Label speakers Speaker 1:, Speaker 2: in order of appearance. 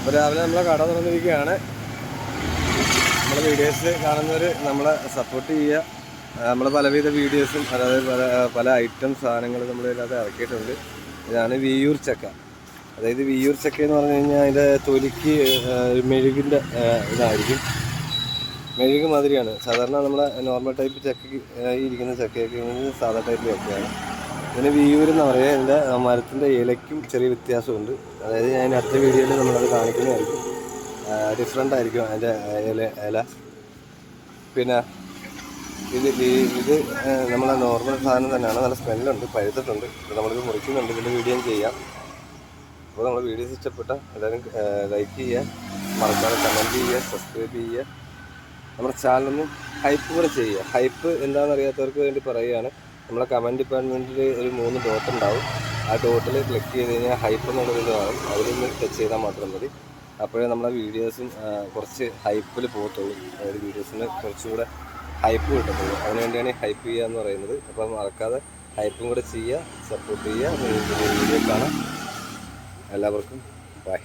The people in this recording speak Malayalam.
Speaker 1: അപ്പോൾ രാവിലെ നമ്മളെ കട തുറന്നിരിക്കുകയാണ്. നമ്മളെ വീഡിയോസ് കാണുന്നവർ നമ്മളെ സപ്പോർട്ട് ചെയ്യുക. നമ്മൾ പലവിധ വീഡിയോസും അതായത് പല ഐറ്റം സാധനങ്ങൾ നമ്മൾ ഇതിനകത്ത് ഇറക്കിയിട്ടുണ്ട്. ഇതാണ് വിയ്യൂർ ചക്ക. അതായത് വിയ്യൂർ ചക്ക എന്ന് പറഞ്ഞു കഴിഞ്ഞാൽ അതിൻ്റെ തൊലിക്ക് മെഴുകിൻ്റെ ഇതായിരിക്കും. മെഴുക് മാതിരിയാണ്. സാധാരണ നമ്മളെ നോർമൽ ടൈപ്പ് ചക്കയ്ക്ക് ഇരിക്കുന്ന ചക്കയൊക്കെ സാധാ ടൈപ്പ് ചക്കയാണ്. ഇതിന് വിയ്യൂർ എന്ന് പറയുക. ഇതിൻ്റെ മരത്തിൻ്റെ ഇലയ്ക്കും ചെറിയ വ്യത്യാസമുണ്ട്. അതായത് ഞാൻ അടുത്ത വീഡിയോയിൽ നമ്മളത് കാണിക്കുന്നതായിരിക്കും. ഡിഫറെൻ്റ് ആയിരിക്കും അതിൻ്റെ ഇല. പിന്നെ ഇത് നമ്മളെ നോർമൽ സാധനം തന്നെയാണ്. നല്ല സ്മെല്ലുണ്ട്, പഴുത്തിട്ടുണ്ട്. നമ്മളിത് മുറിക്കുന്നുണ്ട്. ഇതിൻ്റെ വീഡിയോ ചെയ്യാം. അപ്പോൾ നമ്മൾ വീഡിയോസ് ഇഷ്ടപ്പെട്ട എല്ലാവരും ലൈക്ക് ചെയ്യുക, മറക്കാതെ കമൻറ്റ് ചെയ്യുക, സബ്സ്ക്രൈബ് ചെയ്യുക. നമ്മുടെ ചാനലൊന്നും ഹൈപ്പ് കൂടെ ചെയ്യുക. ഹൈപ്പ് എന്താണെന്ന് അറിയാത്തവർക്ക് വേണ്ടി പറയുകയാണ്. നമ്മളെ കമൻറ്റ് ഡിപ്പാർട്ട്മെൻറ്റിൽ ഒരു 3 ഡോട്ട് ഉണ്ടാവും. ആ ഡോട്ടിൽ ക്ലിക്ക് ചെയ്ത് കഴിഞ്ഞാൽ ഹൈപ്പ് എന്നുള്ളൊരു കാണും. അതിലൊന്ന് ടച്ച് ചെയ്താൽ മാത്രം മതി. അപ്പോഴേ നമ്മളെ വീഡിയോസും കുറച്ച് ഹൈപ്പിൽ പോകത്തുള്ളൂ. അതായത് വീഡിയോസിന് കുറച്ചുകൂടെ ഹൈപ്പ് കിട്ടത്തുള്ളൂ. അതിനുവേണ്ടിയാണ് ഹൈപ്പ് ചെയ്യുക എന്ന് പറയുന്നത്. അപ്പോൾ മറക്കാതെ ഹൈപ്പും കൂടെ ചെയ്യുക, സപ്പോർട്ട് ചെയ്യുക. വീഡിയോ കാണാം. എല്ലാവർക്കും ബൈ.